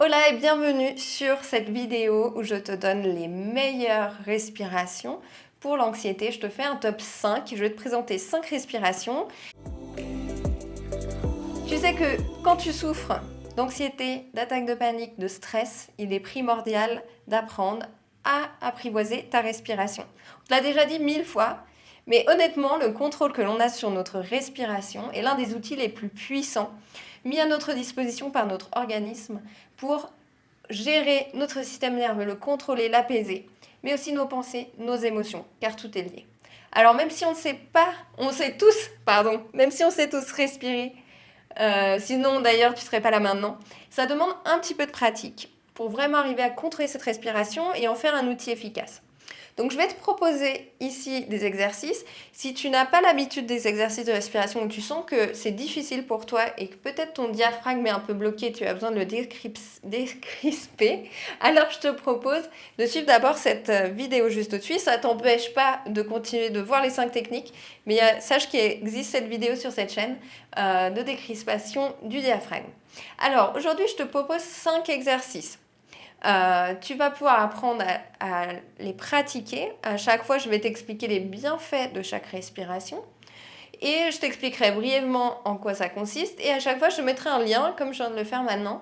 Hola et bienvenue sur cette vidéo où je te donne les meilleures respirations pour l'anxiété. Je te fais un top 5, je vais te présenter 5 respirations. Tu sais que quand tu souffres d'anxiété, d'attaque de panique, de stress, il est primordial d'apprendre à apprivoiser ta respiration. On te l'a déjà dit 1000 fois, mais honnêtement, le contrôle que l'on a sur notre respiration est l'un des outils les plus puissants mis à notre disposition par notre organisme pour gérer notre système nerveux, le contrôler, l'apaiser, mais aussi nos pensées, nos émotions, car tout est lié. Alors même si on ne sait pas, on sait tous, pardon, même si on sait tous respirer, sinon d'ailleurs tu ne serais pas là maintenant, ça demande un petit peu de pratique pour vraiment arriver à contrôler cette respiration et en faire un outil efficace. Donc je vais te proposer ici des exercices. Si tu n'as pas l'habitude des exercices de respiration, ou tu sens que c'est difficile pour toi et que peut-être ton diaphragme est un peu bloqué, tu as besoin de le décrisper, alors je te propose de suivre d'abord cette vidéo juste au-dessus. Ça ne t'empêche pas de continuer de voir les 5 techniques, mais sache qu'il existe cette vidéo sur cette chaîne de décrispation du diaphragme. Alors aujourd'hui, je te propose 5 exercices. Tu vas pouvoir apprendre à les pratiquer. À chaque fois, je vais t'expliquer les bienfaits de chaque respiration. Et je t'expliquerai brièvement en quoi ça consiste. Et à chaque fois, je te mettrai un lien, comme je viens de le faire maintenant,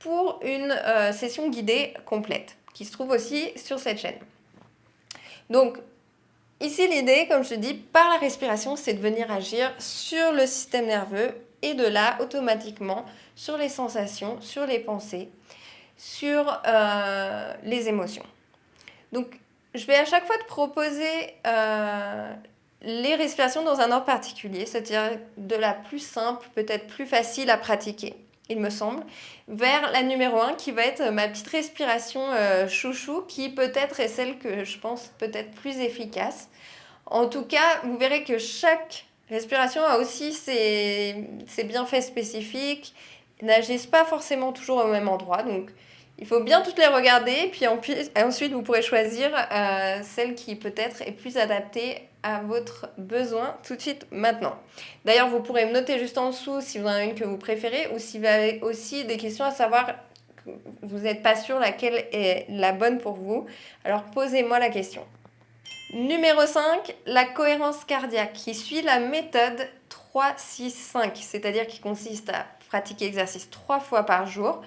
pour une session guidée complète, qui se trouve aussi sur cette chaîne. Donc, ici, l'idée, comme je te dis, par la respiration, c'est de venir agir sur le système nerveux et de là, automatiquement, sur les sensations, sur les pensées, sur les émotions. Donc, je vais à chaque fois te proposer les respirations dans un ordre particulier, c'est-à-dire de la plus simple, peut-être plus facile à pratiquer, il me semble, vers la numéro 1 qui va être ma petite respiration chouchou, qui peut-être est celle que je pense peut-être plus efficace. En tout cas, vous verrez que chaque respiration a aussi ses bienfaits spécifiques, n'agissent pas forcément toujours au même endroit, donc il faut bien toutes les regarder, puis ensuite vous pourrez choisir celle qui peut-être est plus adaptée à votre besoin tout de suite maintenant. D'ailleurs, vous pourrez me noter juste en dessous si vous en avez une que vous préférez ou si vous avez aussi des questions à savoir que vous n'êtes pas sûr laquelle est la bonne pour vous. Alors posez-moi la question. Numéro 5, la cohérence cardiaque qui suit la méthode 3-6-5, c'est-à-dire qui consiste à pratiquer l'exercice 3 fois par jour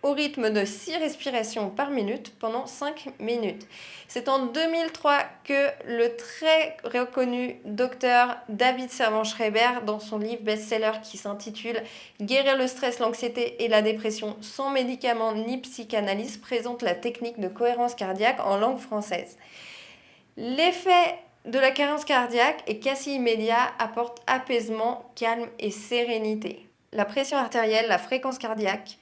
au rythme de 6 respirations par minute pendant 5 minutes. C'est en 2003 que le très reconnu docteur David Servan-Schreiber, dans son livre best-seller qui s'intitule « Guérir le stress, l'anxiété et la dépression sans médicaments ni psychanalyse », présente la technique de cohérence cardiaque en langue française. L'effet de la cohérence cardiaque est quasi immédiat, apporte apaisement, calme et sérénité. La pression artérielle, la fréquence cardiaque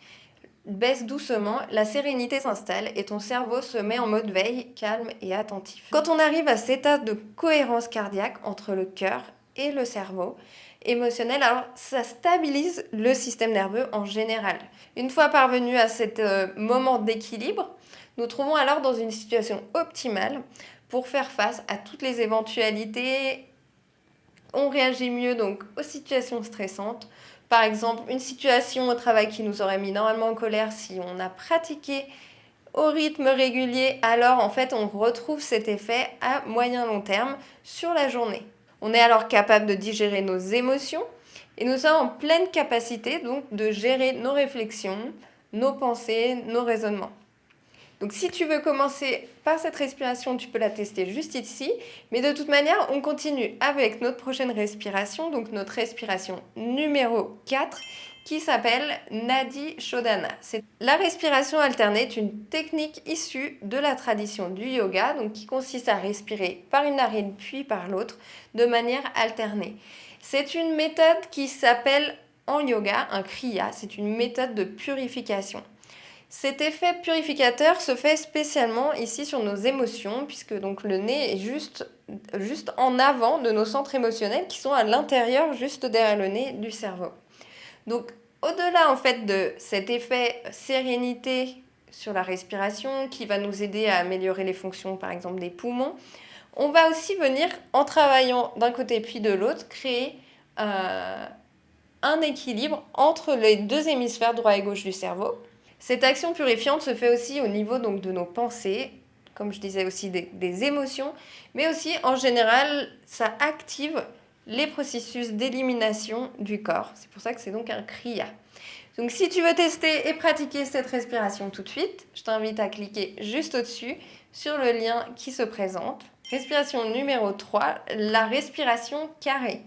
baisse doucement, la sérénité s'installe et ton cerveau se met en mode veille, calme et attentif. Quand on arrive à cet état de cohérence cardiaque entre le cœur et le cerveau émotionnel, alors ça stabilise le système nerveux en général. Une fois parvenu à ce moment d'équilibre, nous trouvons alors dans une situation optimale pour faire face à toutes les éventualités. On réagit mieux donc aux situations stressantes. Par exemple, une situation au travail qui nous aurait mis normalement en colère, si on a pratiqué au rythme régulier, alors en fait on retrouve cet effet à moyen long terme sur la journée. On est alors capable de digérer nos émotions et nous sommes en pleine capacité donc de gérer nos réflexions, nos pensées, nos raisonnements. Donc si tu veux commencer par cette respiration, tu peux la tester juste ici. Mais de toute manière, on continue avec notre prochaine respiration, donc notre respiration numéro 4, qui s'appelle Nadi Shodhana. La respiration alternée est une technique issue de la tradition du yoga, donc qui consiste à respirer par une narine puis par l'autre, de manière alternée. C'est une méthode qui s'appelle en yoga un kriya, c'est une méthode de purification. Cet effet purificateur se fait spécialement ici sur nos émotions, puisque donc le nez est juste en avant de nos centres émotionnels qui sont à l'intérieur, juste derrière le nez du cerveau. Donc au-delà en fait de cet effet sérénité sur la respiration qui va nous aider à améliorer les fonctions par exemple des poumons, on va aussi venir en travaillant d'un côté puis de l'autre créer un équilibre entre les deux hémisphères droit et gauche du cerveau. Cette action purifiante se fait aussi au niveau donc, de nos pensées, comme je disais aussi des émotions, mais aussi en général, ça active les processus d'élimination du corps. C'est pour ça que c'est donc un kriya. Donc si tu veux tester et pratiquer cette respiration tout de suite, je t'invite à cliquer juste au-dessus sur le lien qui se présente. Respiration numéro 3, la respiration carrée.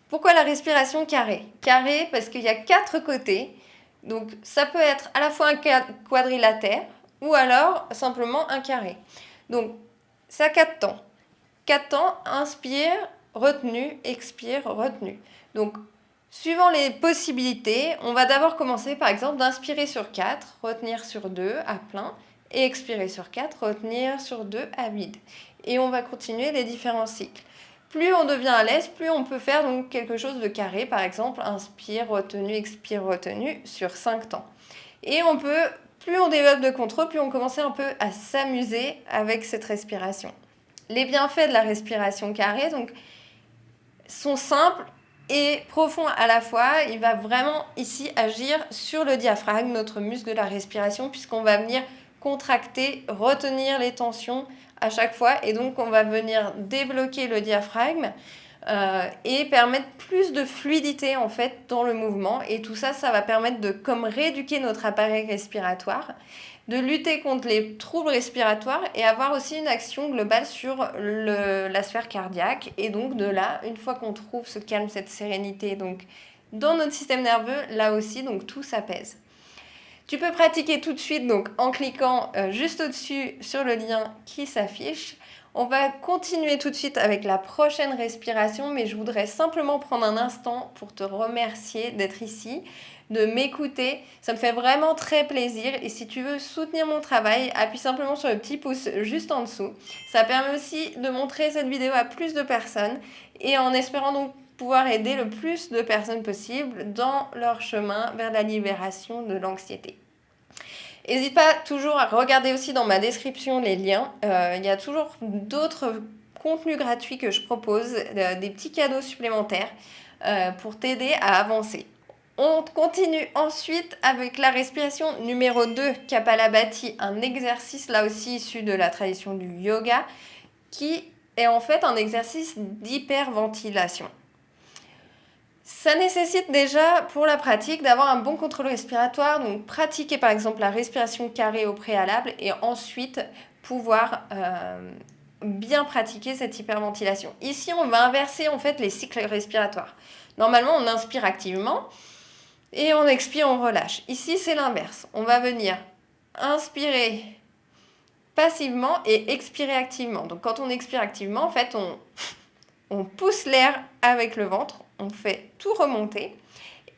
Pourquoi la respiration carrée? Carrée parce qu'il y a 4 côtés. Donc ça peut être à la fois un quadrilatère ou alors simplement un carré. Donc ça a 4 temps. 4 temps, inspire, retenu, expire, retenu. Donc suivant les possibilités, on va d'abord commencer par exemple d'inspirer sur 4, retenir sur 2 à plein, et expirer sur 4, retenir sur 2 à vide. Et on va continuer les différents cycles. Plus on devient à l'aise, plus on peut faire donc quelque chose de carré, par exemple inspire, retenu, expire, retenu sur 5 temps. Et on peut, plus on développe de contrôle, plus on commence un peu à s'amuser avec cette respiration. Les bienfaits de la respiration carrée donc, sont simples et profonds à la fois. Il va vraiment ici agir sur le diaphragme, notre muscle de la respiration, puisqu'on va venir contracter, retenir les tensions à chaque fois. Et donc, on va venir débloquer le diaphragme et permettre plus de fluidité en fait dans le mouvement. Et tout ça, ça va permettre de comme rééduquer notre appareil respiratoire, de lutter contre les troubles respiratoires et avoir aussi une action globale sur la sphère cardiaque. Et donc de là, une fois qu'on trouve ce calme, cette sérénité donc, dans notre système nerveux, là aussi, donc, tout s'apaise. Tu peux pratiquer tout de suite donc, en cliquant juste au-dessus sur le lien qui s'affiche. On va continuer tout de suite avec la prochaine respiration, mais je voudrais simplement prendre un instant pour te remercier d'être ici, de m'écouter. Ça me fait vraiment très plaisir. Et si tu veux soutenir mon travail, appuie simplement sur le petit pouce juste en dessous. Ça permet aussi de montrer cette vidéo à plus de personnes et en espérant donc pouvoir aider le plus de personnes possible dans leur chemin vers la libération de l'anxiété. N'hésite pas toujours à regarder aussi dans ma description les liens. Il y a toujours d'autres contenus gratuits que je propose, des petits cadeaux supplémentaires pour t'aider à avancer. On continue ensuite avec la respiration numéro 2, Kapalabhati, un exercice là aussi issu de la tradition du yoga qui est en fait un exercice d'hyperventilation. Ça nécessite déjà pour la pratique d'avoir un bon contrôle respiratoire, donc pratiquer par exemple la respiration carrée au préalable et ensuite pouvoir bien pratiquer cette hyperventilation. Ici, on va inverser en fait les cycles respiratoires. Normalement, on inspire activement et on expire, on relâche. Ici, c'est l'inverse. On va venir inspirer passivement et expirer activement. Donc quand on expire activement, en fait, on pousse l'air avec le ventre, on fait tout remonter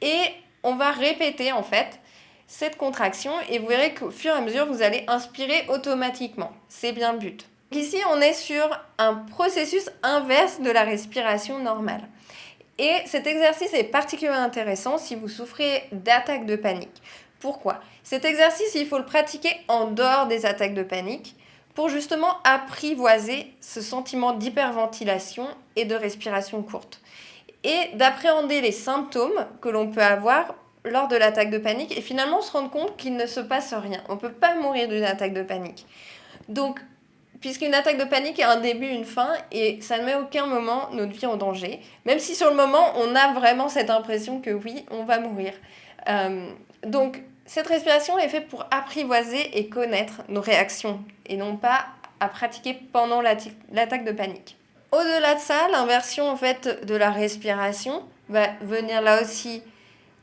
et on va répéter en fait cette contraction et vous verrez qu'au fur et à mesure, vous allez inspirer automatiquement. C'est bien le but. Ici, on est sur un processus inverse de la respiration normale. Et cet exercice est particulièrement intéressant si vous souffrez d'attaques de panique. Pourquoi? Cet exercice, il faut le pratiquer en dehors des attaques de panique pour justement apprivoiser ce sentiment d'hyperventilation et de respiration courte. Et d'appréhender les symptômes que l'on peut avoir lors de l'attaque de panique et finalement se rendre compte qu'il ne se passe rien. On ne peut pas mourir d'une attaque de panique. Donc, puisqu'une attaque de panique a un début, une fin, et ça ne met aucun moment notre vie en danger, même si sur le moment, on a vraiment cette impression que oui, on va mourir. Donc, cette respiration est faite pour apprivoiser et connaître nos réactions, et non pas à pratiquer pendant l'attaque de panique. Au-delà de ça, l'inversion en fait, de la respiration va venir là aussi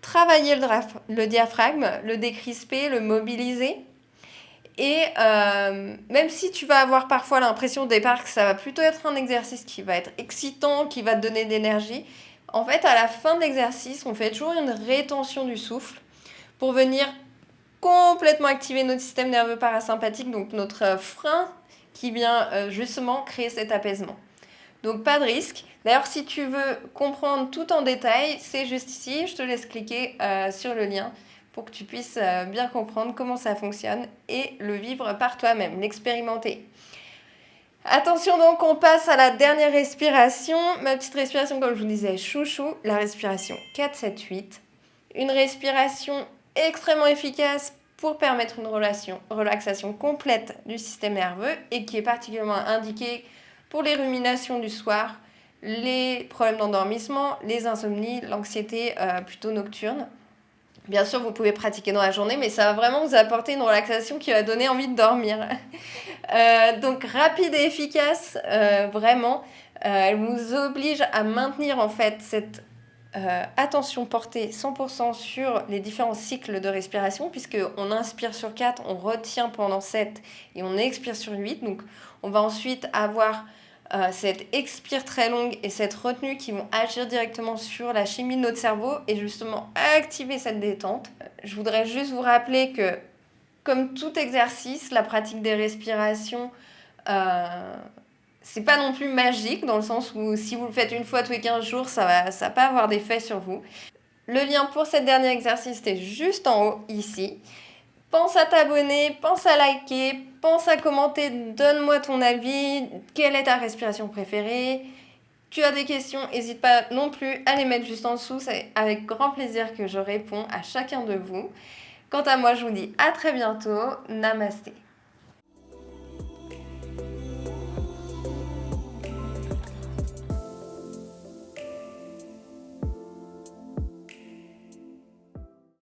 travailler le diaphragme, le décrisper, le mobiliser. Et même si tu vas avoir parfois l'impression au départ que ça va plutôt être un exercice qui va être excitant, qui va te donner de l'énergie, en fait, à la fin de l'exercice, on fait toujours une rétention du souffle pour venir complètement activer notre système nerveux parasympathique, donc notre frein qui vient justement créer cet apaisement. Donc pas de risque. D'ailleurs, si tu veux comprendre tout en détail, c'est juste ici. Je te laisse cliquer sur le lien pour que tu puisses bien comprendre comment ça fonctionne et le vivre par toi-même, l'expérimenter. Attention donc, on passe à la dernière respiration. Ma petite respiration, comme je vous disais, chouchou, la respiration 4-7-8. Une respiration extrêmement efficace pour permettre une relaxation complète du système nerveux et qui est particulièrement indiqué pour les ruminations du soir, les problèmes d'endormissement, les insomnies, l'anxiété plutôt nocturne. Bien sûr, vous pouvez pratiquer dans la journée, mais ça va vraiment vous apporter une relaxation qui va donner envie de dormir. Donc rapide et efficace, vraiment. Elle vous oblige à maintenir en fait cette attention portée 100% sur les différents cycles de respiration, puisqu'on inspire sur 4, on retient pendant 7 et on expire sur 8. Donc on va ensuite avoir cette expire très longue et cette retenue qui vont agir directement sur la chimie de notre cerveau et justement activer cette détente. Je voudrais juste vous rappeler que, comme tout exercice, la pratique des respirations, c'est pas non plus magique, dans le sens où si vous le faites une fois tous les 15 jours, ça va pas avoir d'effet sur vous. Le lien pour cet dernier exercice est juste en haut, ici. Pense à t'abonner, pense à liker, pense à commenter, donne-moi ton avis, quelle est ta respiration préférée. Tu as des questions, n'hésite pas non plus à les mettre juste en dessous, c'est avec grand plaisir que je réponds à chacun de vous. Quant à moi, je vous dis à très bientôt, namasté.